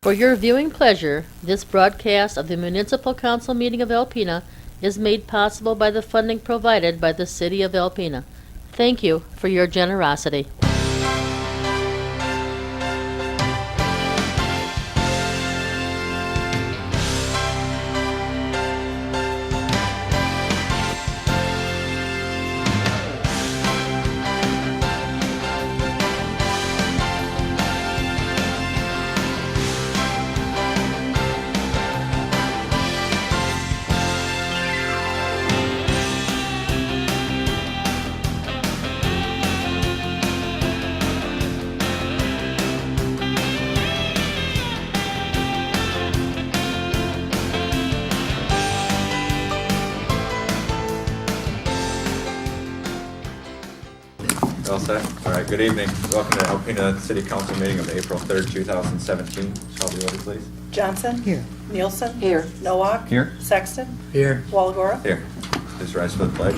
For your viewing pleasure, this broadcast of the Municipal Council meeting of Alpena is made possible by the funding provided by the City of Alpena. Thank you for your generosity. All set? All right, good evening. Welcome to Alpena City Council meeting of April 3rd, 2017. Shall we order, please? Johnson? Here. Nielsen? Here. Nowak? Here. Sexton? Here. Walagora? Here. Please rise for the pledge.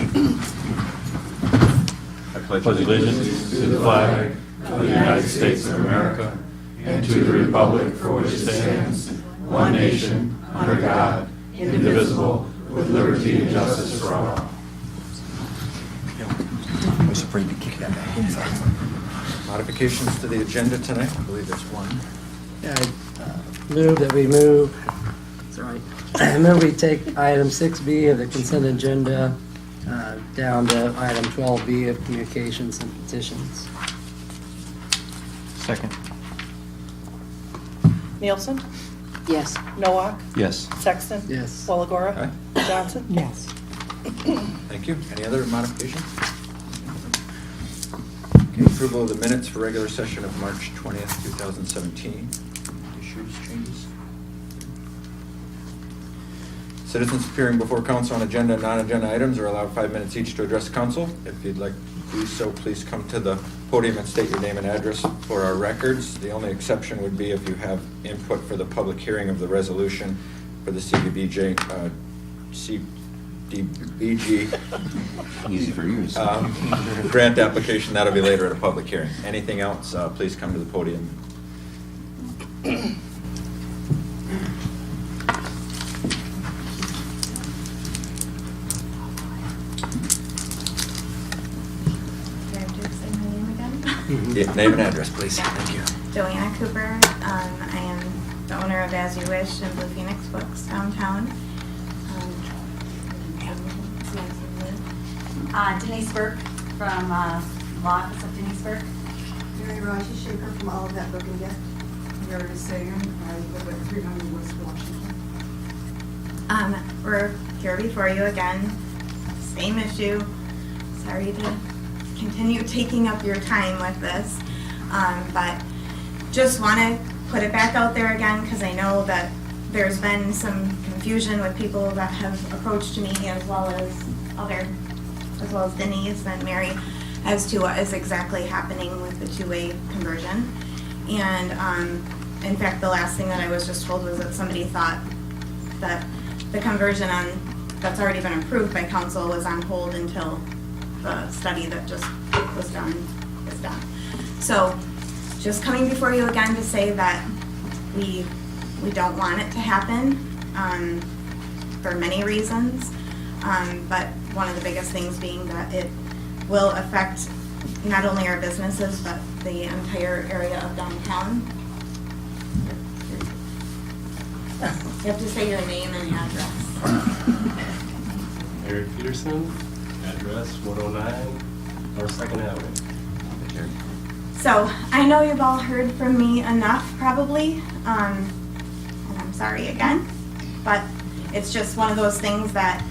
I pledge allegiance to the flag of the United States of America and to the republic for which it stands, one nation, under God, indivisible, with liberty and justice for all. I was afraid to kick that back. Modifications to the agenda tonight? I believe there's one. Yeah, I move that we move, sorry, I move we take item 6B of the consent agenda down to item 12B of communications and petitions. Second. Nielsen? Yes. Nowak? Yes. Sexton? Yes. Walagora? Johnson? Yes. Thank you. Any other modifications? Okay, approval of the minutes for regular session of March 20th, 2017. Issues, changes? Citizens appearing before council on agenda and non-agenda items are allowed 5 minutes each to address council. If you'd like to do so, please come to the podium and state your name and address for our records. The only exception would be if you have input for the public hearing of the resolution for the CDBG, Easy for you. grant application. That'll be later at a public hearing. Anything else, please come to the podium. Yeah, name and address, please. Thank you. Joanna Cooper. I am the owner of As You Wish and Blue Phoenix Books downtown. Denise Burke from Law Office of Denise Burke. Mary Raji Shaker from All of That Book and Gift. Meredith Sagan, I live at 300 West Washington. We're here before you again. Same issue. Sorry to continue taking up your time with this, but just want to put it back out there again because I know that there's been some confusion with people that have approached me as well as Denise and Mary as to what is exactly happening with the two-way conversion. And in fact, the last thing that I was just told was that somebody thought that the conversion that's already been approved by council was on hold until the study that just was done is done. So just coming before you again to say that we don't want it to happen for many reasons, but one of the biggest things being that it will affect not only our businesses but the entire area of downtown. You have to say your name and address. Eric Peterson, address 109 North 2nd Avenue. So I know you've all heard from me enough probably, and I'm sorry again, but it's just one of those things that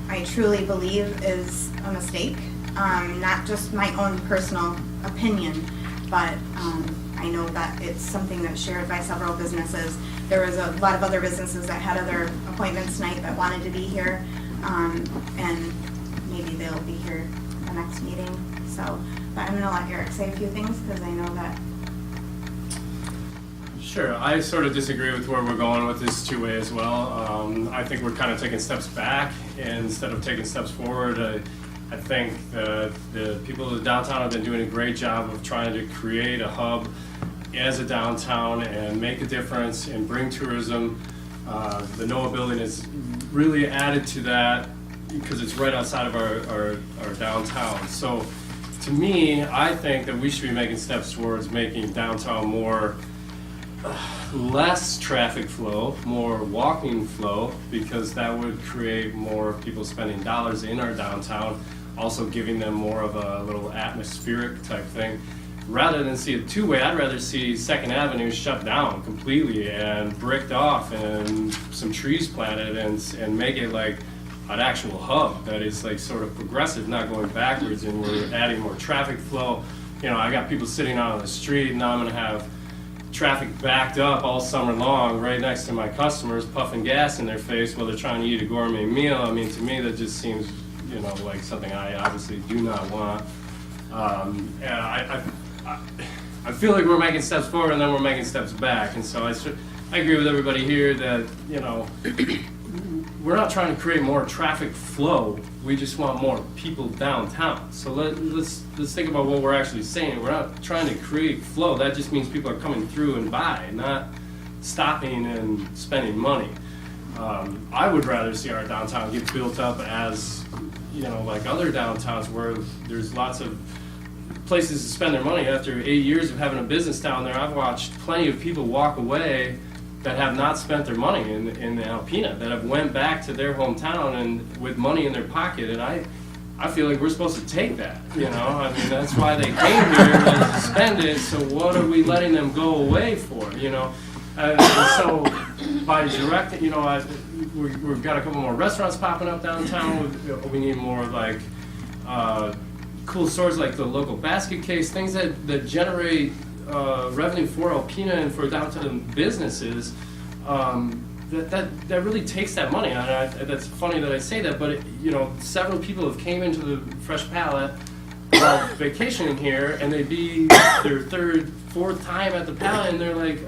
I truly believe is a mistake, not just my own personal opinion, but I know that it's something that's shared by several businesses. There was a lot of other businesses that had other appointments tonight that wanted to be here, and maybe they'll be here the next meeting. So, but I'm going to let Eric say a few things because I know that. Sure, I sort of disagree with where we're going with this two-way as well. I think we're kind of taking steps back instead of taking steps forward. I think the people of the downtown have been doing a great job of trying to create a hub as a downtown and make a difference and bring tourism. The NOAA building is really added to that because it's right outside of our downtown. So to me, I think that we should be making steps towards making downtown more less traffic flow, more walking flow, because that would create more people spending dollars in our downtown, also giving them more of a little atmospheric type thing. Rather than see it two-way, I'd rather see 2nd Avenue shut down completely and bricked off and some trees planted and make it like an actual hub that is like sort of progressive, not going backwards, and we're adding more traffic flow. You know, I got people sitting out on the street, and now I'm gonna have traffic backed up all summer long right next to my customers puffing gas in their face while they're trying to eat a gourmet meal. I mean, to me, that just seems, you know, like something I obviously do not want. I feel like we're making steps forward and then we're making steps back. And so I agree with everybody here that, you know, we're not trying to create more traffic flow. We just want more people downtown. So let's think about what we're actually saying. We're not trying to create flow. That just means people are coming through and by, not stopping and spending money. I would rather see our downtown get built up as, you know, like other downtowns where there's lots of places to spend their money. After 8 years of having a business down there, I've watched plenty of people walk away that have not spent their money in Alpena, that have went back to their hometown and with money in their pocket, and I feel like we're supposed to take that, you know? I mean, that's why they came here, to spend it, so what are we letting them go away for, you know? And so by directing, you know, we've got a couple more restaurants popping up downtown. We need more like cool stores like the local basket case, things that generate revenue for Alpena and for downtown businesses. That really takes that money. That's funny that I say that, but you know, several people have came into the Fresh Palette while vacationing here, and they'd be their 3rd, 4th time at the Palette, and they're like,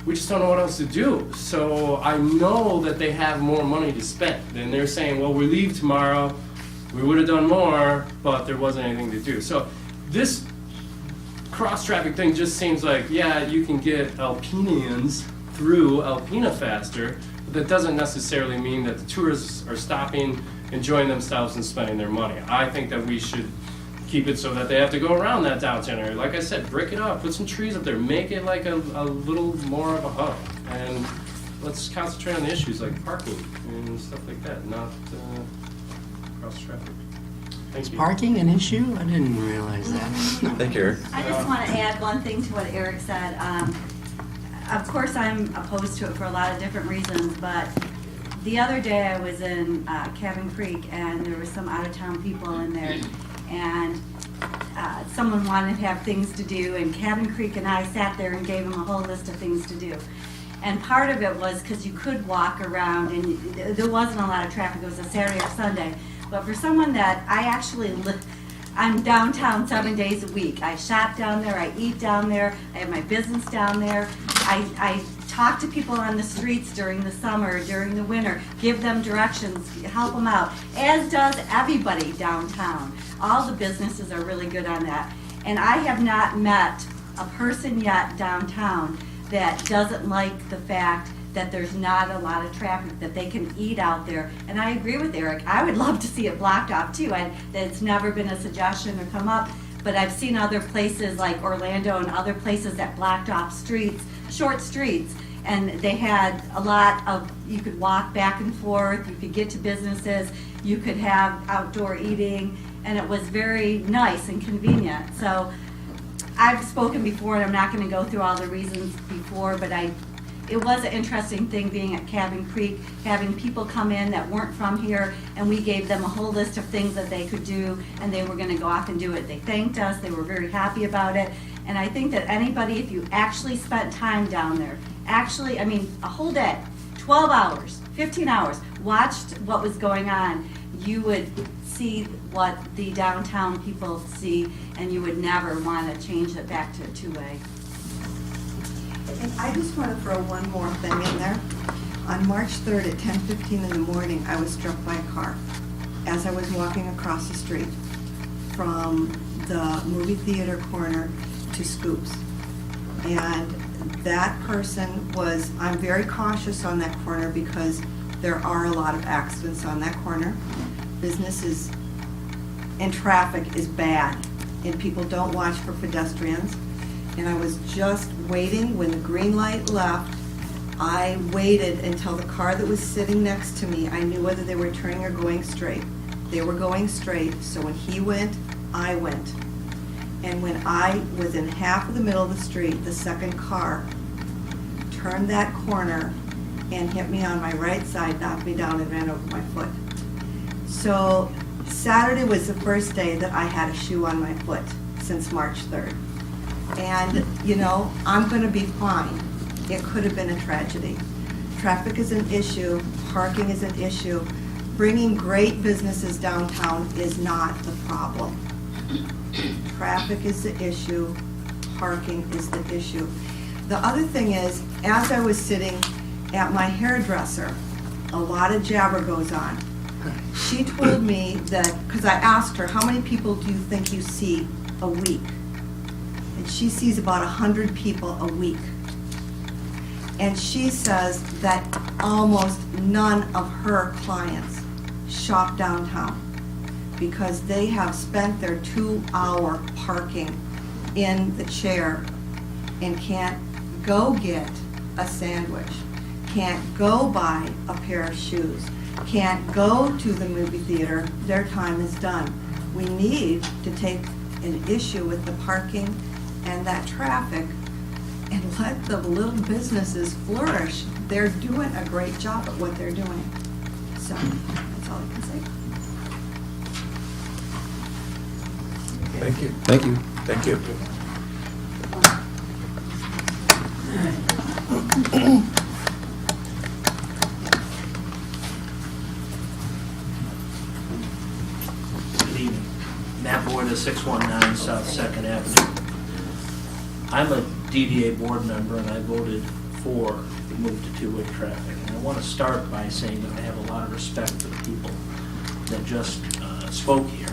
we just don't know what else to do. So I know that they have more money to spend, and they're saying, well, we leave tomorrow, we would have done more, but there wasn't anything to do. So this cross-traffic thing just seems like, yeah, you can get Alpenians through Alpena faster, but that doesn't necessarily mean that the tourists are stopping, enjoying themselves, and spending their money. I think that we should keep it so that they have to go around that downtown area. Like I said, brick it up, put some trees up there, make it like a little more of a hub, and let's concentrate on the issues like parking and stuff like that, not cross-traffic. Thank Is you. parking an issue? I didn't realize that. Thank you, Eric. I just want to add one thing to what Eric said. Of course, I'm opposed to it for a lot of different reasons, but the other day I was in Cabin Creek, and there were some out-of-town people in there, and someone wanted to have things to do, and Cabin Creek and I sat there and gave them a whole list of things to do. And part of it was because you could walk around, and there wasn't a lot of traffic. It was a Saturday or Sunday. But for someone that I actually live, I'm downtown 7 days a week. I shop down there, I eat down there, I have my business down there. I talk to people on the streets during the summer, during the winter, give them directions, help them out, as does everybody downtown. All the businesses are really good on that. And I have not met a person yet downtown that doesn't like the fact that there's not a lot of traffic, that they can eat out there. And I agree with Eric. I would love to see it blocked off too. It's never been a suggestion or come up, but I've seen other places like Orlando and other places that blocked off streets, short streets, and they had a lot of, you could walk back and forth, you could get to businesses, you could have outdoor eating, and it was very nice and convenient. So I've spoken before, and I'm not going to go through all the reasons before, but it was an interesting thing being at Cabin Creek, having people come in that weren't from here, and we gave them a whole list of things that they could do, and they were going to go off and do it. They thanked us, they were very happy about it, and I think that anybody, if you actually spent time down there, actually, I mean, a whole day, 12 hours, 15 hours, watched what was going on, you would see what the downtown people see, and you would never want to change it back to a two-way. And I just want to throw one more thing in there. On March 3rd at 10:15 in the morning, I was struck by a car as I was walking across the street from the movie theater corner to Scoops. And that person was, I'm very cautious on that corner because there are a lot of accidents on that corner. Businesses and traffic is bad, and people don't watch for pedestrians. And I was just waiting when the green light left. I waited until the car that was sitting next to me, I knew whether they were turning or going straight. They were going straight, so when he went, I went. And when I was in half of the middle of the street, the second car turned that corner and hit me on my right side, knocked me down and ran over my foot. So Saturday was the first day that I had a shoe on my foot since March 3rd. And, you know, I'm gonna be fine. It could have been a tragedy. Traffic is an issue, parking is an issue. Bringing great businesses downtown is not the problem. Traffic is the issue, parking is the issue. The other thing is, as I was sitting at my hairdresser, a lot of jabber goes on. She told me that, because I asked her, how many people do you think you see a week? And she sees about 100 people a week. And she says that almost none of her clients shop downtown because they have spent their 2-hour parking in the chair and can't go get a sandwich, can't go buy a pair of shoes, can't go to the movie theater. Their time is done. We need to take an issue with the parking and that traffic and let the little businesses flourish. They're doing a great job at what they're doing. So that's all I can say. Thank you. Thank you. Thank you. Good evening. Matt Boyd of 619 South 2nd Avenue. I'm a DDA board member and I voted for the move to two-way traffic. And I want to start by saying that I have a lot of respect for the people that just spoke here.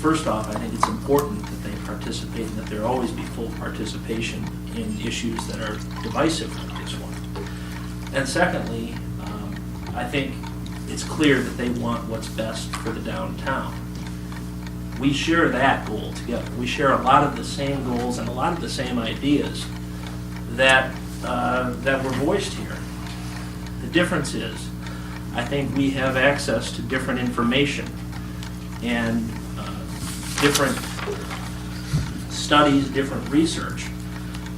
First off, I think it's important that they participate and that there always be full participation in issues that are divisive like this one. And secondly, I think it's clear that they want what's best for the downtown. We share that goal together. We share a lot of the same goals and a lot of the same ideas that were voiced here. The difference is, I think we have access to different information and different studies, different research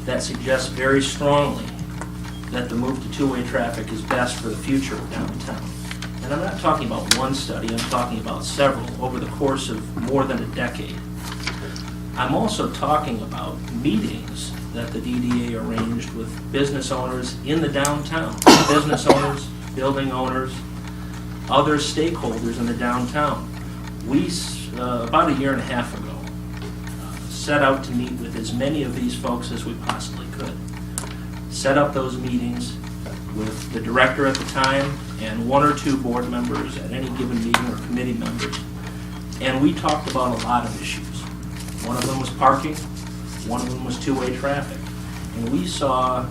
that suggests very strongly that the move to two-way traffic is best for the future of downtown. And I'm not talking about one study, I'm talking about several over the course of more than a decade. I'm also talking about meetings that the DDA arranged with business owners in the downtown, business owners, building owners, other stakeholders in the downtown. We, about a year and a half ago, set out to meet with as many of these folks as we possibly could. Set up those meetings with the director at the time and one or two board members at any given meeting or committee members. And we talked about a lot of issues. One of them was parking, one of them was two-way traffic. And we saw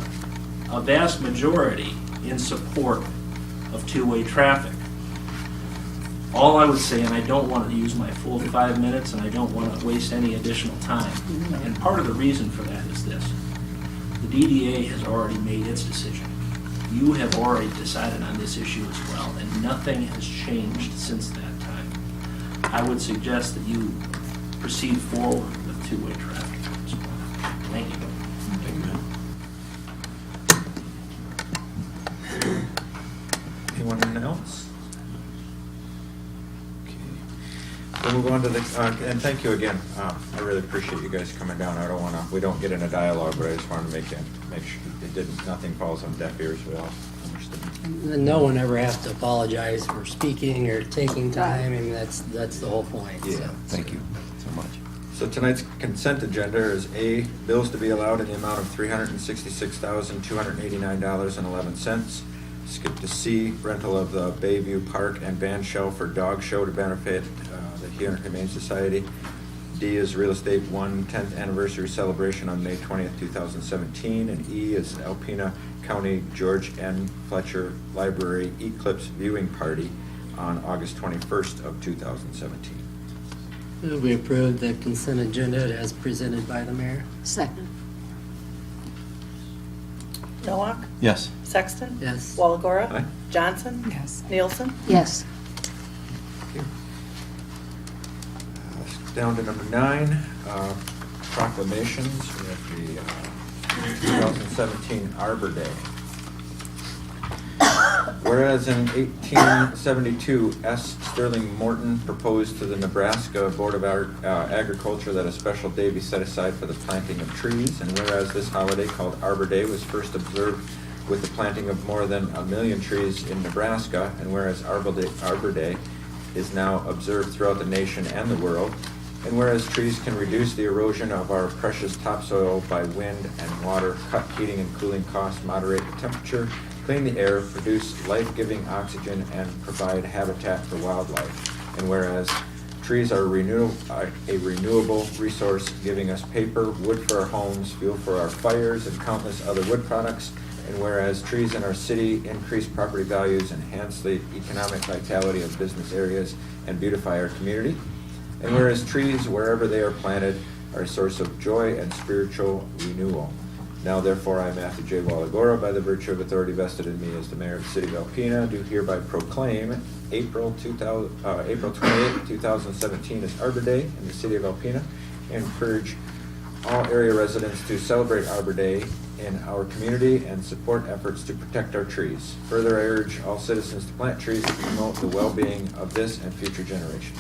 a vast majority in support of two-way traffic. All I would say, and I don't want to use my full 5 minutes and I don't want to waste any additional time, and part of the reason for that is this. The DDA has already made its decision. You have already decided on this issue as well, and nothing has changed since that time. I would suggest that you proceed forward with two-way traffic at this point. Thank you. Anyone else? Okay. We'll move on to the, and thank you again. I really appreciate you guys coming down. I don't want to, we don't get in a dialogue, but I just wanted to make sure it didn't, nothing falls on deaf ears. We all understood. And no one ever has to apologize for speaking or taking time, and that's the whole point. Yeah, So. thank you so much. So tonight's consent agenda is A, bills to be allowed in the amount of $366,289.11. Skip to C, rental of the Bayview Park and Band Shell for dog show to benefit the Humane Society. D, D is Real Estate 1 10th Anniversary Celebration on May 20th, 2017. And E is Alpena County George N. Fletcher Library Eclipse Viewing Party on August 21st of 2017. We approve the consent agenda as presented by the mayor. Second. Nowak? Yes. Sexton? Yes. Walagora? Aye. Johnson? Yes. Nielsen? Yes. Down to number 9, proclamations. We have the 2017 Arbor Day. Whereas in 1872, S. Sterling Morton proposed to the Nebraska Board of Agriculture that a special day be set aside for the planting of trees, and whereas this holiday called Arbor Day was first observed with the planting of more than 1 million trees in Nebraska, and whereas Arbor Day is now observed throughout the nation and the world, and whereas trees can reduce the erosion of our precious topsoil by wind and water, cut heating and cooling costs, moderate the temperature, clean the air, produce life-giving oxygen, and provide habitat for wildlife. And whereas trees are a renewable resource, giving us paper, wood for our homes, fuel for our fires, and countless other wood products. And whereas trees in our city increase property values, enhance the economic vitality of business areas, and beautify our community. And whereas trees, wherever they are planted, are a source of joy and spiritual renewal. Now therefore I, Matthew J. Walagora, by the virtue of authority vested in me as the mayor of the city of Alpena, do hereby proclaim April 28, 2017 as Arbor Day in the city of Alpena, and encourage all area residents to celebrate Arbor Day in our community and support efforts to protect our trees. Further, I urge all citizens to plant trees to promote the well-being of this and future generations.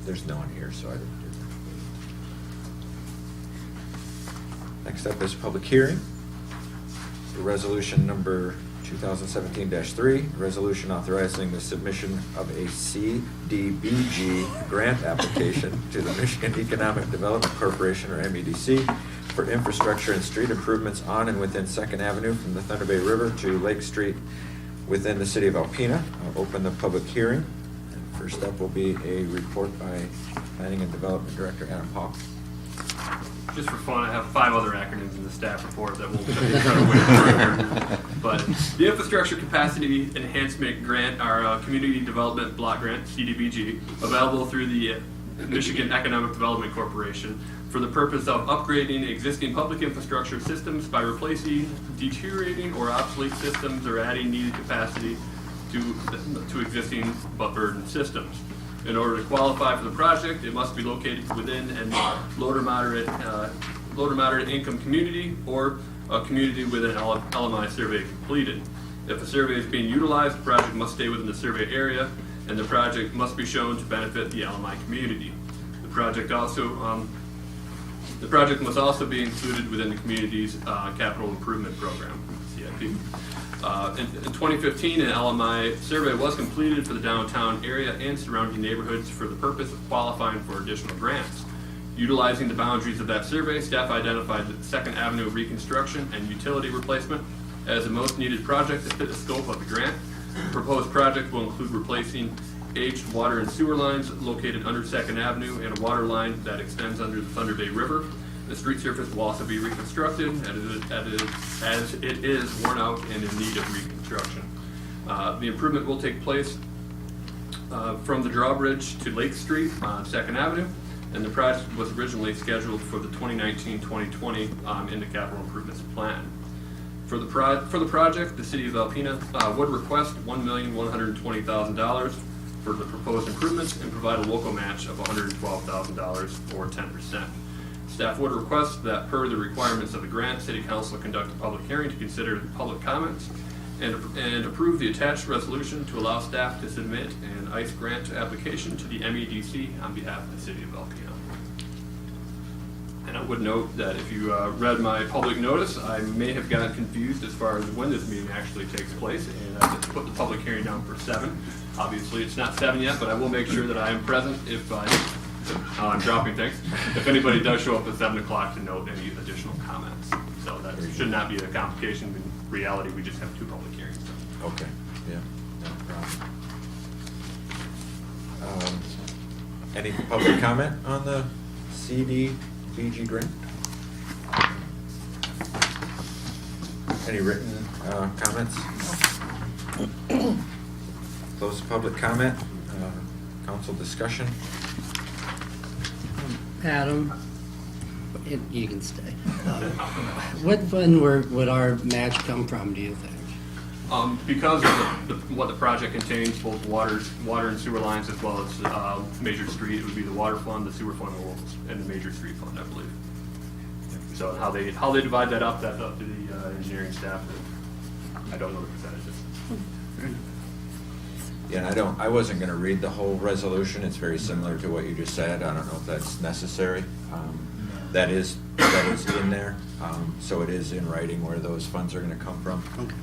There's no one here, so I didn't do that. Next up is public hearing. For resolution number 2017-3, resolution authorizing the submission of a CDBG grant application to the Michigan Economic Development Corporation, or MEDC, for infrastructure and street improvements on and within 2nd Avenue from the Thunder Bay River to Lake Street within the city of Alpena. I'll open the public hearing. First up will be a report by Planning and Development Director Adam Paul. Just for fun, I have 5 other acronyms in the staff report that we'll try to wait further. But the Infrastructure Capacity Enhancement Grant, our Community Development Block Grant, CDBG, available through the Michigan Economic Development Corporation for the purpose of upgrading existing public infrastructure systems by replacing deteriorating or obsolete systems or adding needed capacity to existing but burdened systems. In order to qualify for the project, it must be located within a low to moderate income community or a community with an LMI survey completed. If a survey is being utilized, the project must stay within the survey area, and the project must be shown to benefit the LMI community. The project must also be included within the community's capital improvement program, CIP. In 2015, an LMI survey was completed for the downtown area and surrounding neighborhoods for the purpose of qualifying for additional grants. Utilizing the boundaries of that survey, staff identified that 2nd Avenue reconstruction and utility replacement as the most needed project to fit the scope of the grant. The proposed project will include replacing aged water and sewer lines located under 2nd Avenue and a water line that extends under the Thunder Bay River. The street surface will also be reconstructed as it is worn out and in need of reconstruction. The improvement will take place from the drawbridge to Lake Street on 2nd Avenue, and the project was originally scheduled for the 2019-2020 in the capital improvements plan. For the project, the city of Alpena would request $1,120,000 for the proposed improvements and provide a local match of $112,000 or 10%. Staff would request that per the requirements of the grant, City Council conduct a public hearing to consider public comments and approve the attached resolution to allow staff to submit an ICE grant application to the MEDC on behalf of the City of Alpena. And I would note that if you read my public notice, I may have gotten confused as far as when this meeting actually takes place, and I just put the public hearing down for 7. Obviously, it's not 7 yet, but I will make sure that I am present if I'm dropping things. If anybody does show up at 7 o'clock to note any additional comments. So that should not be a complication. reality, we just have 2 public hearings. Okay, yeah, no problem. Any public comment on the CDBG grant? Any written comments? Close the public comment. Council discussion. Adam, you can stay. What fund would our match come from, do you think? Because of what the project contains, both water and sewer lines, as well as major street, it would be the water fund, the sewer fund, and the major street fund, I believe. So how they divide that up, that's up to the engineering staff. I don't know the percentages. Yeah, I wasn't gonna read the whole resolution. It's very similar to what you just said. I don't know if that's necessary. That is in there, so it is in writing where those funds are gonna come from. Okay.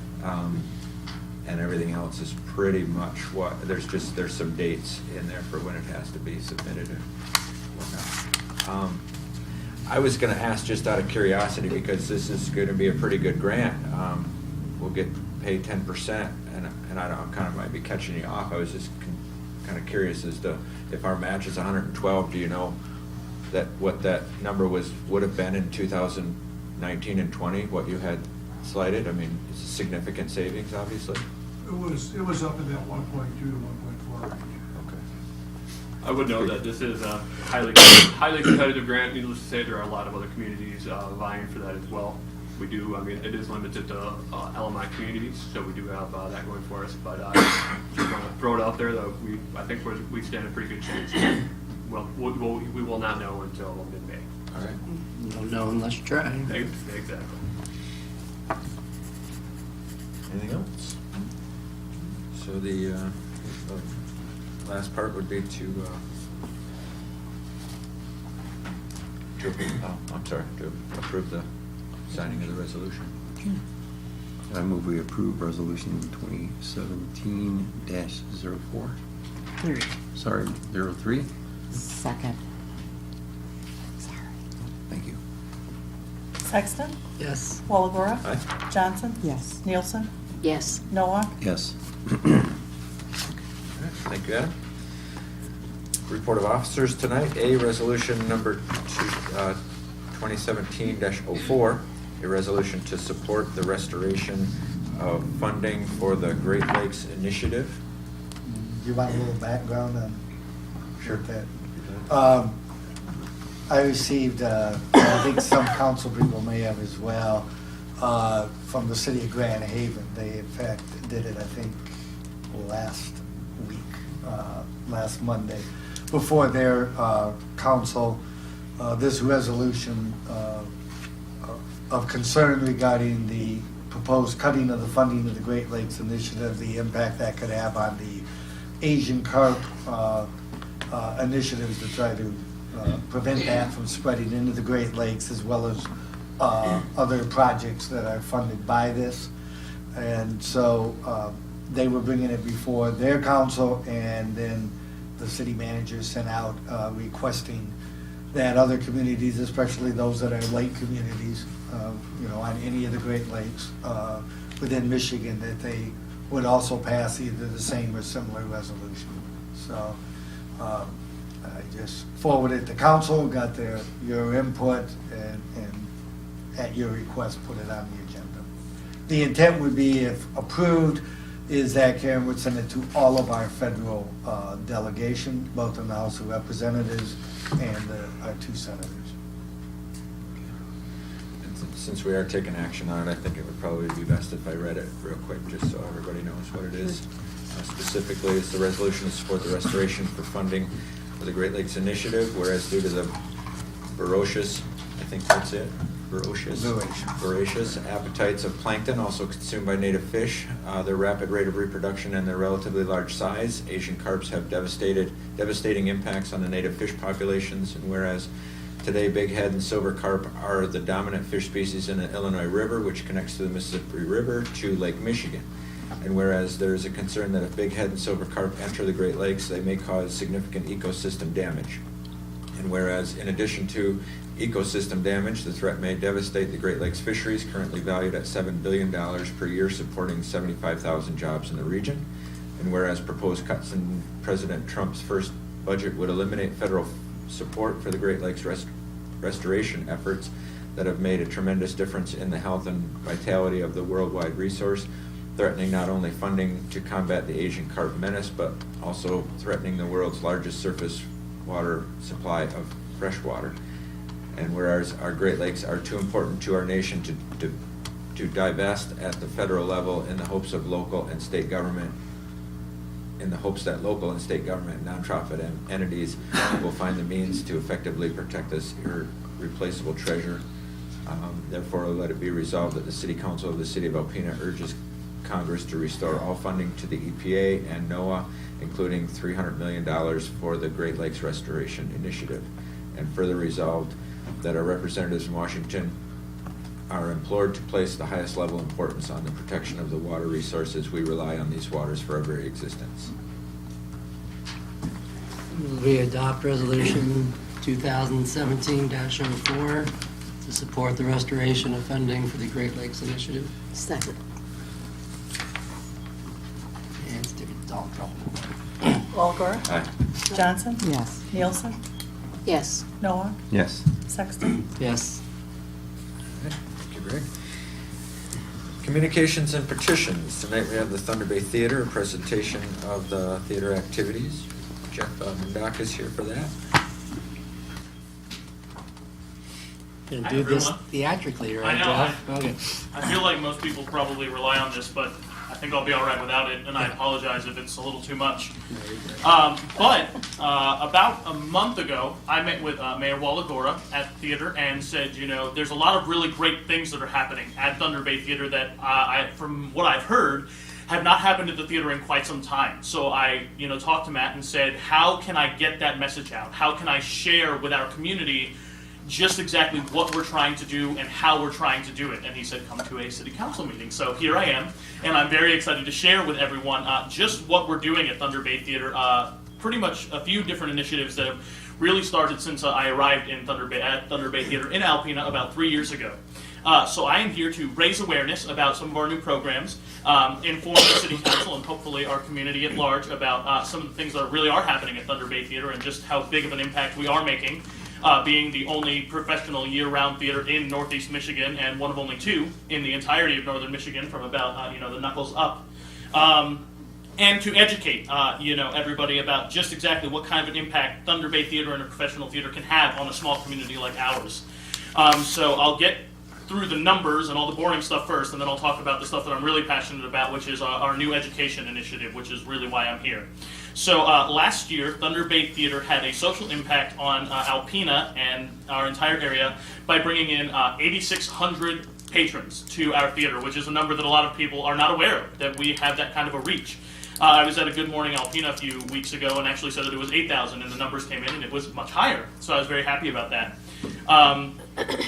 And everything else is pretty much what, there's some dates in there for when it has to be submitted and whatnot. I was gonna ask just out of curiosity, because this is gonna be a pretty good grant. We'll get paid 10%, and I don't, kind of might be catching you off. I was just kind of curious as to if our match is 112, do you know what that number would have been in 2019 and 20, what you had slided? I mean, it's a significant savings, obviously. It was up in that 1.2 to 1.4 range. Okay. I would note that this is a highly competitive grant. Needless to say, there are a lot of other communities vying for that as well. We do, I mean, it is limited to LMI communities, so we do have that going for us. But I just want to throw it out there that I think we stand a pretty good chance. Well, we will not know until mid-May. All right. You don't know unless you try. Exactly. Anything else? So the last part would be to approve the signing of the resolution. I move we approve resolution 2017-04. Sorry, 03. Second. Thank you. Sexton, Yes. Walagora, Aye. Johnson, Yes. Nielsen, Yes. Noah, Yes. Thank you, Adam. Report of officers tonight. A, resolution number 2017-04, a resolution to support the restoration of funding for the Great Lakes Initiative. Do you want a little background on that? I received, I think some council people may have as well, from the city of Grand Haven. They in fact did it, I think, last week, last Monday, before their council. This resolution of concern regarding the proposed cutting of the funding of the Great Lakes Initiative, the impact that could have on the Asian carp initiatives to try to prevent that from spreading into the Great Lakes, as well as other projects that are funded by this. And so they were bringing it before their council, and then the city manager sent out requesting that other communities, especially those that are lake communities, on any of the Great Lakes within Michigan, that they would also pass either the same or similar resolution. So I just forwarded to council, got your input, and at your request, put it on the agenda. The intent would be, if approved, is that Karen would send it to all of our federal delegation, both in the House of Representatives and our 2 senators. Since we are taking action on it, I think it would probably be best if I read it real quick, just so everybody knows what it is. Specifically, it's the resolution to support the restoration for funding for the Great Lakes Initiative, whereas due to the voracious, I think that's it, voracious appetites of plankton, also consumed by native fish, their rapid rate of reproduction, and their relatively large size, Asian carps have devastating impacts on the native fish populations. And whereas today bighead and silver carp are the dominant fish species in the Illinois River, which connects to the Mississippi River to Lake Michigan. And whereas there is a concern that if bighead and silver carp enter the Great Lakes, they may cause significant ecosystem damage. And whereas in addition to ecosystem damage, the threat may devastate the Great Lakes fisheries, currently valued at $7 billion per year, supporting 75,000 jobs in the region. And whereas proposed cuts in President Trump's first budget would eliminate federal support for the Great Lakes restoration efforts that have made a tremendous difference in the health and vitality of the worldwide resource, threatening not only funding to combat the Asian carp menace, but also threatening the world's largest surface water supply of fresh water. And whereas our Great Lakes are too important to our nation to divest at the federal level in the hopes that local and state government and nonprofit entities will find the means to effectively protect this irreplaceable treasure. Therefore, let it be resolved that the City Council of the City of Alpena urges Congress to restore all funding to the EPA and NOAA, including $300 million for the Great Lakes Restoration Initiative. And further resolved that our representatives in Washington are implored to place the highest level of importance on the protection of the water resources we rely on these waters for our very existence. We adopt resolution 2017-04 to support the restoration of funding for the Great Lakes Initiative. Second. And it's all trouble. Walagora? Aye. Johnson? Yes. Nielsen? Yes. Noah? Yes. Sexton? Yes. Thank you, Greg. Communications and petitions. Tonight we have the Thunder Bay Theater, a presentation of the theater activities. Jeff Mundak is here for that. Gonna Hi, do this everyone. theatrically, right, I know, Jeff? Okay. I feel like most people probably rely on this, but I think I'll be all right without it, and I apologize if it's a little too much. But about a month ago, I met with Mayor Walagora at the theater and said, you know, there's a lot of really great things that are happening at Thunder Bay Theater that, from what I've heard, have not happened at the theater in quite some time. So I, talked to Matt and said, how can I get that message out? How can I share with our community just exactly what we're trying to do and how we're trying to do it? And he said, come to a city council meeting. So here I am, and I'm very excited to share with everyone just what we're doing at Thunder Bay Theater. Pretty much a few different initiatives that have really started since I arrived in Thunder Bay Theater in Alpena about 3 years ago. So I am here to raise awareness about some of our new programs, inform the city council and hopefully our community at large about some of the things that really are happening at Thunder Bay Theater and just how big of an impact we are making. Being the only professional year-round theater in Northeast Michigan and one of only two in the entirety of Northern Michigan from about, the knuckles up. And to educate, everybody about just exactly what kind of an impact Thunder Bay Theater and a professional theater can have on a small community like ours. So I'll get through the numbers and all the boring stuff first, and then I'll talk about the stuff that I'm really passionate about, which is our new education initiative, which is really why I'm here. So last year, Thunder Bay Theater had a social impact on Alpena and our entire area by bringing in 8,600 patrons to our theater, which is a number that a lot of people are not aware of, that we have that kind of a reach. I was at a Good Morning Alpena a few weeks ago and actually said that it was 8,000, and the numbers came in and it was much higher, so I was very happy about that.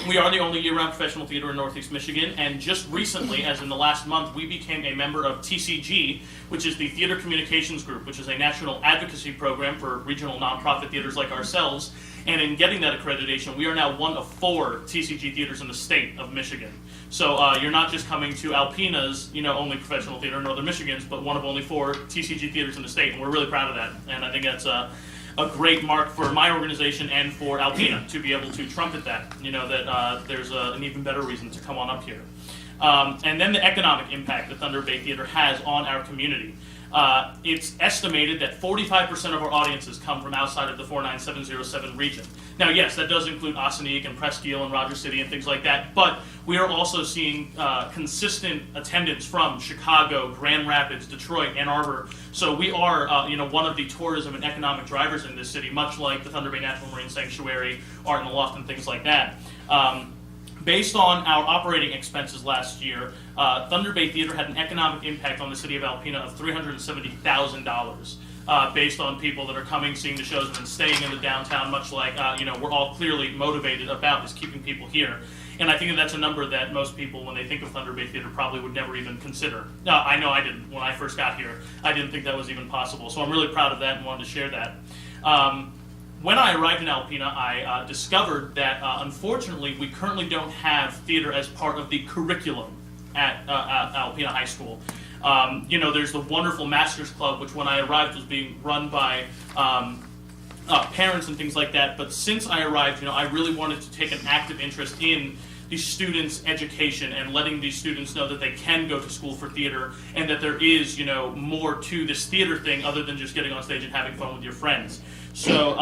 We are the only year-round professional theater in Northeast Michigan, and just recently, as in the last month, we became a member of TCG, which is the Theater Communications Group, which is a national advocacy program for regional nonprofit theaters like ourselves. And in getting that accreditation, we are now one of 4 TCG theaters in the state of Michigan. So you're not just coming to Alpena's, only professional theater in Northern Michigan's, but one of only 4 TCG theaters in the state, and we're really proud of that. And I think that's a great mark for my organization and for Alpena to be able to trumpet that, that there's an even better reason to come on up here. And then the economic impact that Thunder Bay Theater has on our community. It's estimated that 45% of our audiences come from outside of the 49707 region. Now, yes, that does include Ossining and Presque Isle and Rogers City and things like that, but we are also seeing consistent attendance from Chicago, Grand Rapids, Detroit, Ann Arbor. So we are, one of the tourism and economic drivers in this city, much like the Thunder Bay National Marine Sanctuary, Art in the Loft, and things like that. Based on our operating expenses last year, Thunder Bay Theater had an economic impact on the city of Alpena of $370,000. Based on people that are coming, seeing the shows, and then staying in the downtown, much like, we're all clearly motivated about is keeping people here. And I think that's a number that most people, when they think of Thunder Bay Theater, probably would never even consider. I know I didn't. When I first got here, I didn't think that was even possible. So I'm really proud of that and wanted to share that. when I arrived in Alpena, I discovered that unfortunately we currently don't have theater as part of the curriculum at Alpena High School. There's the wonderful Masters Club, which when I arrived was being run by parents and things like that. But since I arrived, I really wanted to take an active interest in the students' education and letting these students know that they can go to school for theater and that there is, more to this theater thing other than just getting on stage and having fun with your friends. So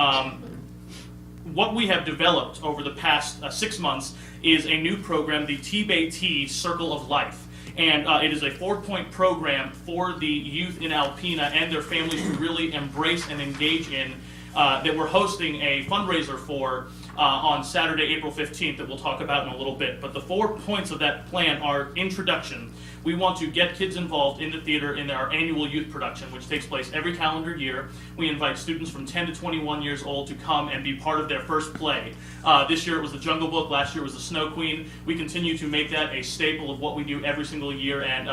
what we have developed over the past 6 months is a new program, the TBT Circle of Life. And it is a 4-point program for the youth in Alpena and their families to really embrace and engage in, that we're hosting a fundraiser for on Saturday, April 15th, that we'll talk about in a little bit. But the 4 points of that plan are: introduction. We want to get kids involved in the theater in our annual youth production, which takes place every calendar year. We invite students from 10 to 21 years old to come and be part of their first play. This year it was The Jungle Book, last year was The Snow Queen. We continue to make that a staple of what we do every single year, and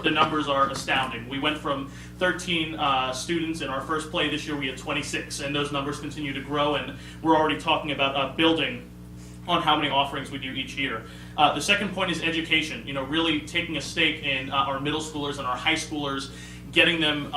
the numbers are astounding. We went from 13 students in our first play. This year we had 26, and those numbers continue to grow, and we're already talking about building on how many offerings we do each year. The second point is education, really taking a stake in our middle schoolers and our high schoolers, getting them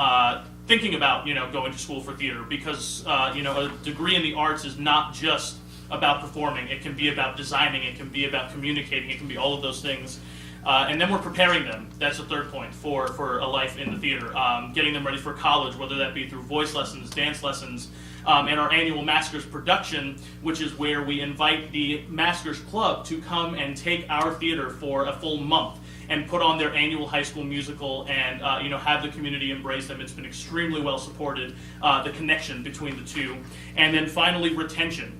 thinking about, going to school for theater, because, a degree in the arts is not just about performing. It can be about designing, it can be about communicating, it can be all of those things. And then we're preparing them, that's the third point, for a life in the theater, getting them ready for college, whether that be through voice lessons, dance lessons, and our annual Maskers production, which is where we invite the Maskers Club to come and take our theater for a full month and put on their annual high school musical and have the community embrace them. It's been extremely well supported, the connection between the two. And then finally, retention.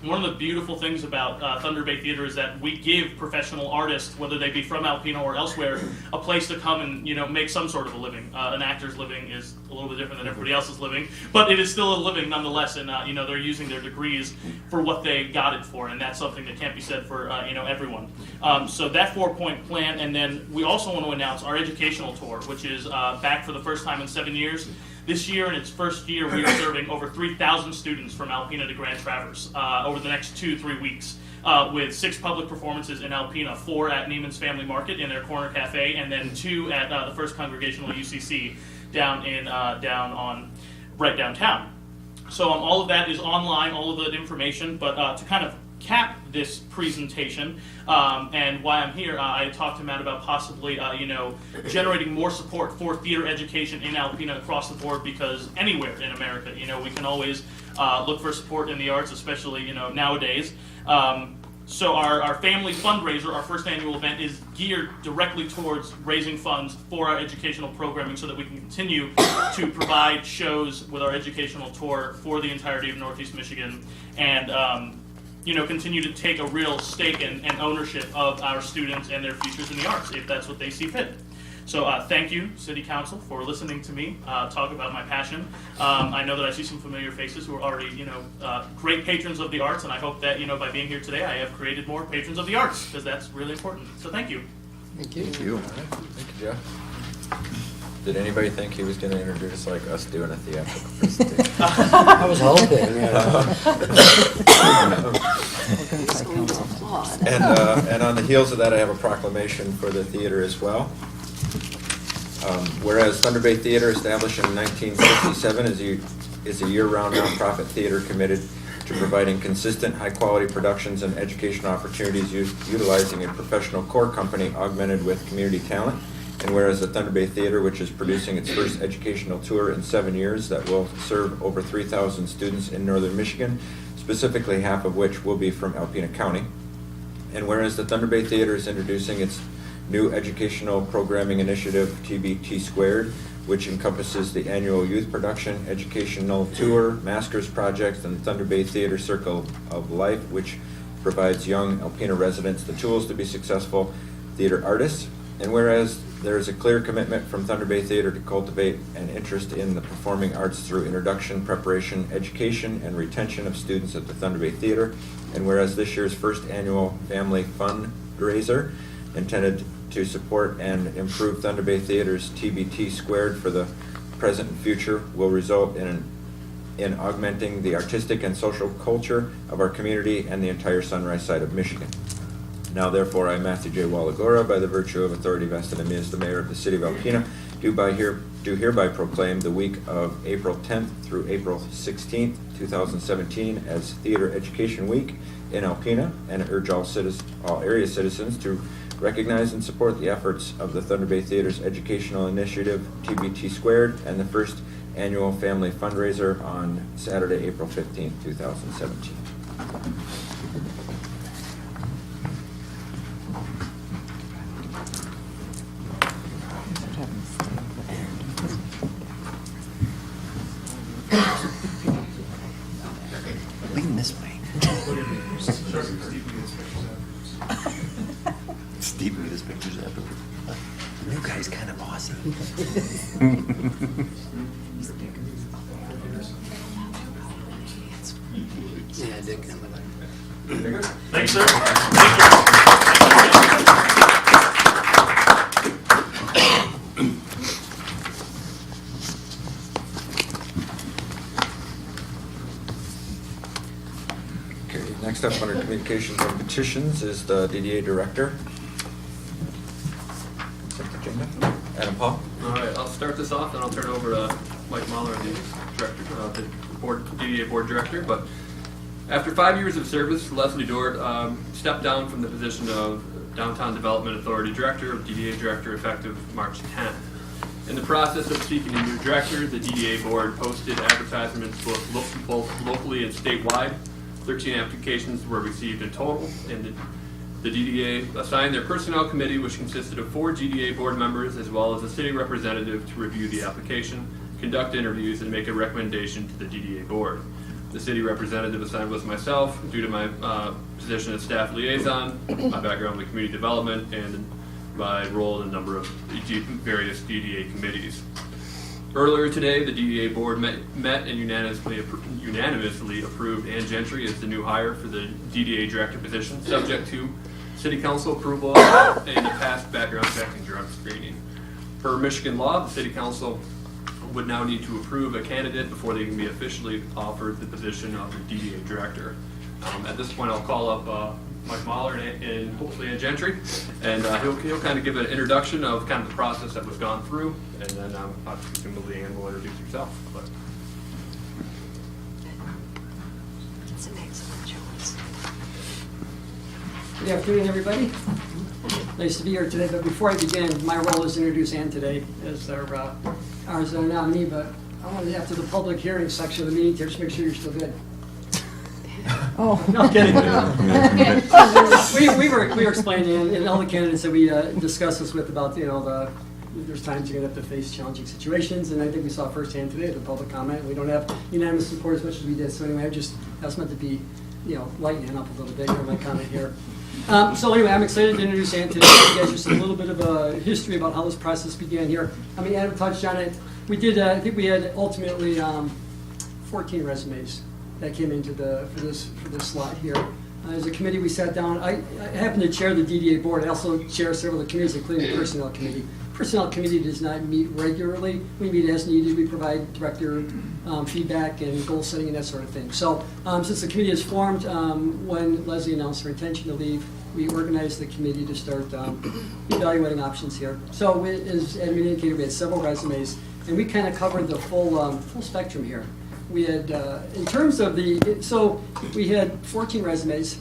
One of the beautiful things about Thunder Bay Theater is that we give professional artists, whether they be from Alpena or elsewhere, a place to come and make some sort of a living. An actor's living is a little bit different than everybody else's living, but it is still a living nonetheless. And they're using their degrees for what they got it for, and that's something that can't be said for everyone. So that 4-point plan, and then we also want to announce our educational tour, which is back for the first time in 7 years. This year, in its first year, we are serving over 3,000 students from Alpena to Grand Traverse over the next 2-3 weeks, with 6 public performances in Alpena, 4 at Neiman's Family Market in their corner cafe, and then 2 at the First Congregational UCC down right downtown. So all of that is online, all of the information, but to kind of cap this presentation, and why I'm here, I talked to Matt about possibly, generating more support for theater education in Alpena across the board, because anywhere in America, we can always look for support in the arts, especially, nowadays. So our family fundraiser, our first annual event, is geared directly towards raising funds for our educational programming so that we can continue to provide shows with our educational tour for the entirety of Northeast Michigan, and continue to take a real stake and ownership of our students and their futures in the arts, if that's what they see fit. So thank you, City Council, for listening to me talk about my passion. I know that I see some familiar faces who are already, great patrons of the arts, and I hope that, by being here today, I have created more patrons of the arts, because that's really important. So thank you. Thank you. Thank you. Thank you, Jeff. Did anybody think he was going to introduce like us doing a theatrical presentation? I was hoping, And on the heels of that, I have a proclamation for the theater as well. Whereas Thunder Bay Theater, established in 1967, is a year-round nonprofit theater committed to providing consistent, high-quality productions and educational opportunities utilizing a professional core company augmented with community talent. And whereas the Thunder Bay Theater, which is producing its first educational tour in 7 years that will serve over 3,000 students in northern Michigan, specifically half of which will be from Alpena County. And whereas the Thunder Bay Theater is introducing its new educational programming initiative, TBT Squared, which encompasses the annual youth production, educational tour, Maskers projects, and the Thunder Bay Theater Circle of Life, which provides young Alpena residents the tools to be successful theater artists. And whereas there is a clear commitment from Thunder Bay Theater to cultivate an interest in the performing arts through introduction, preparation, education, and retention of students at the Thunder Bay Theater. And whereas this year's first annual family fundraiser, intended to support and improve Thunder Bay Theater's TBT Squared for the present and future, will result in an in augmenting the artistic and social culture of our community and the entire Sunrise side of Michigan. Now therefore, I, Matthew J. Walagora, by the virtue of authority vested in me as the mayor of the city of Alpena, do hereby proclaim the week of April 10th through April 16th, 2017 as Theater Education Week in Alpena, and urge all area citizens to recognize and support the efforts of the Thunder Bay Theater's educational initiative, TBT Squared, and the first annual family fundraiser on Saturday, April 15th, 2017. Lean this way. Steve made his pictures afterward. The new guy's kind of bossy. Yeah, Dick. Thanks, sir. Thank you. Okay, next up under communications and petitions is the DDA director. Consent agenda. Adam Paul. All right, I'll start this off, and I'll turn it over to Mike Mahler, the director, the DDA board director. But after 5 years of service, Leslie Dort stepped down from the position of Downtown Development Authority Director of DDA Director effective March 10th. In the process of seeking a new director, the DDA board posted advertisements both locally and statewide. 13 applications were received in total, and the DDA assigned their personnel committee, which consisted of 4 DDA board members as well as a city representative, to review the application, conduct interviews, and make a recommendation to the DDA board. The city representative assigned was myself due to my position as staff liaison, my background in community development, and my role in a number of various DDA committees. Earlier today, the DDA board met and unanimously approved Ann Gentry as the new hire for the DDA director position, subject to city council approval and a past background check and drug screening. Per Michigan law, the city council would now need to approve a candidate before they can be officially offered the position of the DDA director. At this point, I'll call up Mike Mahler and hopefully Ann Gentry, and he'll kind of give an introduction of kind of the process that was gone through, and then presumably Ann will introduce herself. But. Good afternoon, everybody. Nice to be here today, but before I begin, my role is to introduce Ann today as our nominee, but I wanted to, after the public hearing section of the meeting, just make sure you're still good. Oh. No, kidding. we were explaining, and all the candidates that we discussed this with about, there's times you're going to have to face challenging situations, and I think we saw firsthand today the public comment. We don't have unanimous support as much as we did, so anyway, that's meant to be, lightening up a little bit here, my comment here. So anyway, I'm excited to introduce Ann today. You guys just a little bit of a history about how this process began here. I mean, Adam touched on it. We did, I think we had ultimately 14 resumes that came into for this slot here. As a committee, we sat down. I happen to chair the DDA board. I also chair several of the committees, including the Personnel Committee. Personnel Committee does not meet regularly. We meet as needed. We provide director feedback and goal setting and that sort of thing. So since the committee is formed, when Leslie announced her intention to leave, we organized the committee to start evaluating options here. So as Adam indicated, we had several resumes, and we kind of covered the full spectrum here. We had, in terms of so we had 14 resumes.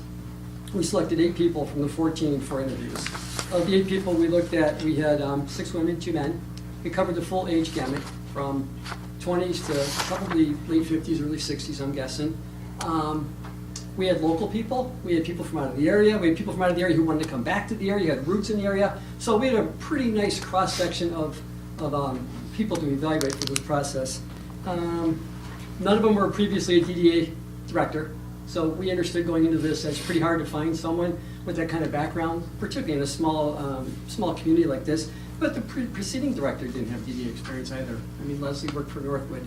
We selected 8 people from the 14 for interviews. Of the 8 people we looked at, we had 6 women, 2 men. We covered the full age gamut from 20s to probably late 50s, early 60s, I'm guessing. We had local people. We had people from out of the area. We had people from out of the area who wanted to come back to the area, had roots in the area. So we had a pretty nice cross-section of people to evaluate for this process. None of them were previously a DDA director, so we understood going into this that it's pretty hard to find someone with that kind of background, particularly in a small community like this. But the preceding director didn't have DDA experience either. I mean, Leslie worked for Northwood.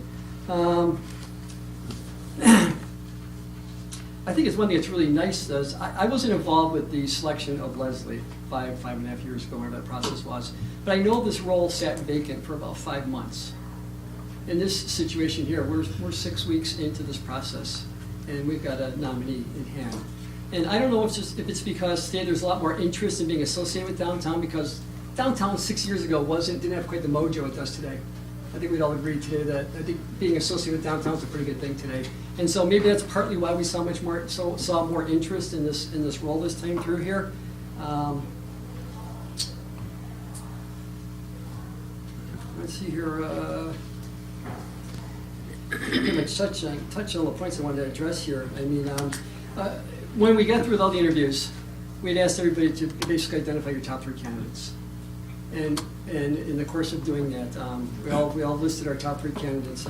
I think it's one thing that's really nice is I wasn't involved with the selection of Leslie 5.5 years ago, whatever that process was. But I know this role sat vacant for about 5 months. in this situation here, we're 6 weeks into this process, and we've got a nominee in hand. And I don't know if it's because today there's a lot more interest in being associated with downtown, because downtown 6 years ago didn't have quite the mojo it does today. I think we'd all agree today that I think being associated with downtown is a pretty good thing today. And so maybe that's partly why we saw more interest in this role this time through here. Let's see here. Pretty much touch on all the points I wanted to address here. I mean, when we got through with all the interviews, we'd asked everybody to basically identify your top 3 candidates. And in the course of doing that, we all listed our top 3 candidates.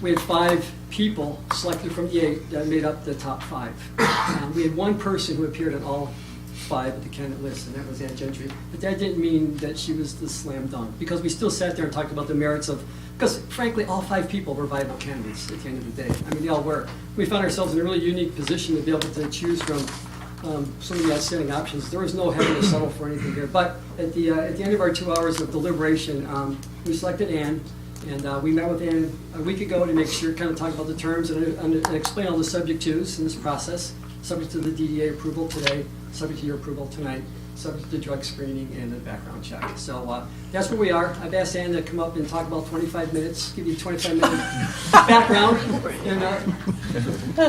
We had 5 people selected from the 8 that made up the top 5. We had 1 person who appeared on all 5 of the candidate list, and that was Ann Gentry. But that didn't mean that she was the slam dunk, because we still sat there and talked about the merits of, because frankly, all 5 people were viable candidates at the end of the day. I mean, they all were. We found ourselves in a really unique position to be able to choose from some of the outstanding options. There was no having to settle for anything here. But at the end of our 2 hours of deliberation, we selected Ann, and we met with Ann a week ago to make sure, kind of talk about the terms and explain all the subject tos in this process, subject to the DDA approval today, subject to your approval tonight, subject to drug screening and the background check. So that's where we are. I've asked Ann to come up and talk about 25 minutes, give you a 25-minute background. And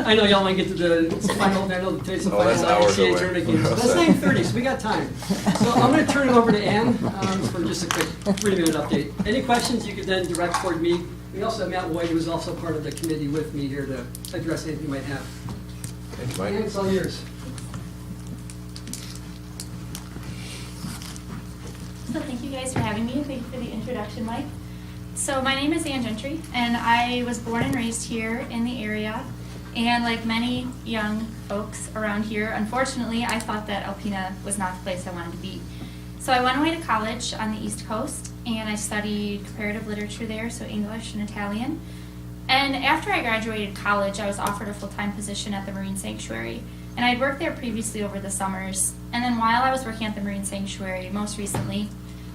I know y'all want to get to the final, I know today's the final ICA tournament games. That's 9:30, so we got time. So I'm going to turn it over to Ann for just a quick 3-minute update. Any questions you could then direct toward me. We also have Matt White, who is also part of the committee with me here to address anything you might have. Thanks, Mike. Ann, it's all yours. So thank you guys for having me. Thank you for the introduction, Mike. So my name is Ann Gentry, and I was born and raised here in the area. And like many young folks around here, unfortunately, I thought that Alpena was not the place I wanted to be. So I went away to college on the East Coast, and I studied comparative literature there, so English and Italian. And after I graduated college, I was offered a full-time position at the Marine Sanctuary. And I'd worked there previously over the summers. And then while I was working at the Marine Sanctuary, most recently,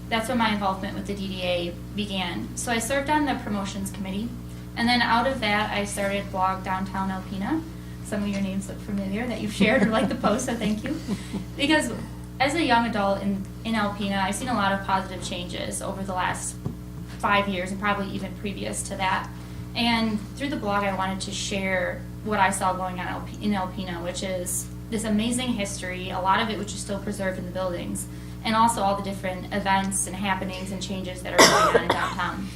that's when my involvement with the DDA began. So I served on the promotions committee. And then out of that, I started blog Downtown Alpena. Some of your names look familiar that you've shared or liked the post, so thank you. Because as a young adult in Alpena, I've seen a lot of positive changes over the last 5 years and probably even previous to that. And through the blog, I wanted to share what I saw going on in Alpena, which is this amazing history, a lot of it which is still preserved in the buildings, and also all the different events and happenings and changes that are going on in downtown.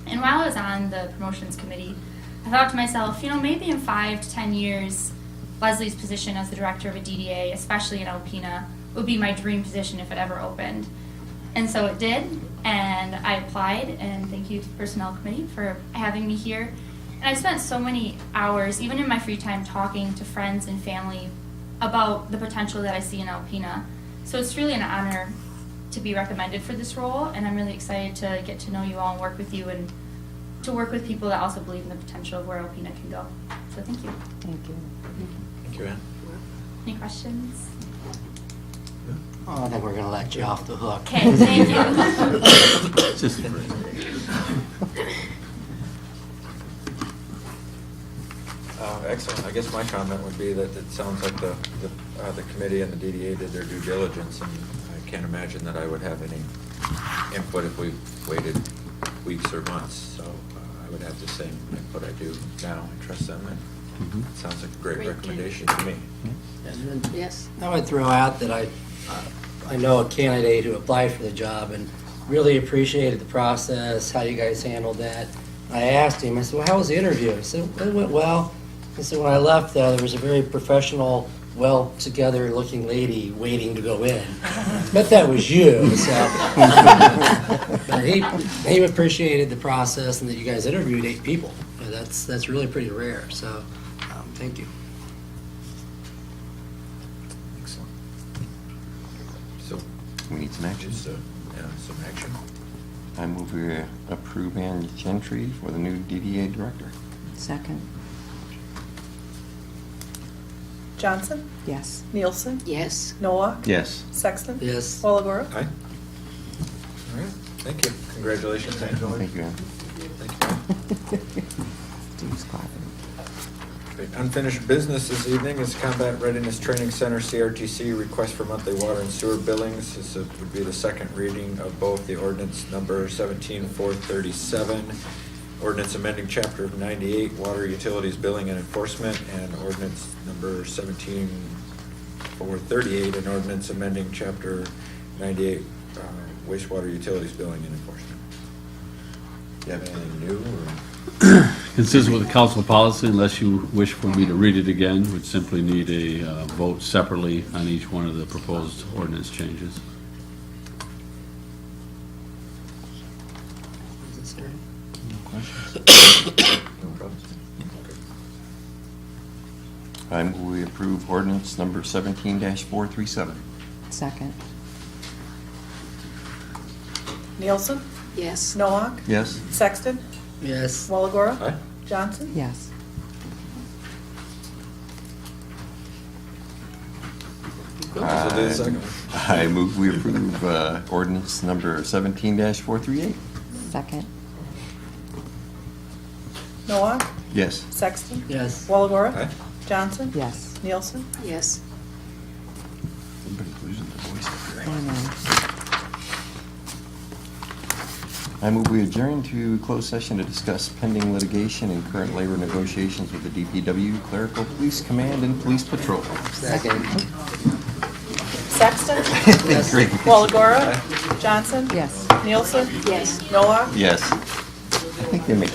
And while I was on the promotions committee, I thought to myself, maybe in 5 to 10 years, Leslie's position as the director of a DDA, especially in Alpena, would be my dream position if it ever opened. And so it did, and I applied, and thank you to the Personnel Committee for having me here. And I spent so many hours, even in my free time, talking to friends and family about the potential that I see in Alpena. So it's really an honor to be recommended for this role, and I'm really excited to get to know you all and work with you, and to work with people that also believe in the potential of where Alpena can go. So thank you. Thank you. Thank you, Ann. Any questions? Oh, then we're going to let you off the hook. Okay, thank you. Just Excellent. I guess my comment would be that it sounds like the committee and the DDA did their due diligence, and I can't imagine that I would have any input if we waited weeks or months. So I would have the same input I do now. I trust them, and it sounds like a great recommendation to me. And then Yes. I would throw out that I know a candidate who applied for the job and really appreciated the process, how you guys handled that. I asked him, I said, well, how was the interview? He said, well, it went well. He said, when I left, there was a very professional, well-together-looking lady waiting to go in. But that was you, so. But he appreciated the process and that you guys interviewed 8 people. That's really pretty rare, so thank you. Excellent. So, We need some action. some action. I move we approve Ann Gentry for the new DDA director. Second. Johnson? Yes. Nielsen? Yes. Noah? Yes. Sexton? Yes. Walagora? Aye. All right. Thank you. Congratulations, Angela. Thank you, Ann. Thank Steve's clapping. Okay, unfinished business this evening is Combat Readiness Training Center, CRTC, request for monthly water and sewer billings. This would be the second reading of both the ordinance number 17437, ordinance amending chapter 98, water utilities billing and enforcement, and ordinance number 17438, an ordinance amending chapter 98, wastewater utilities billing and enforcement. Do you have anything new or? Consistent with the council policy, unless you wish for me to read it again, would simply need a vote separately on each one of the proposed ordinance changes. No questions? No problems. Okay. I move we approve ordinance number 17-437. Second. Nielsen? Yes. Noak? Yes? Sexton? Yes. Walagora? Aye. Johnson? Yes. So do the second one. I move we approve ordinance number 17-438. Second. Noak? Yes. Sexton? Yes. Walagora? Aye. Johnson? Yes. Nielsen? Yes. Everybody's losing their voice up I here. know. I move we adjourn to closed session to discuss pending litigation and current labor negotiations with the DPW, Clerical Police Command, and Police Patrol. Second. Sexton? Yes. Great. Walagora? Johnson? Yes. Nielsen? Yes. Noak? Yes. I think they make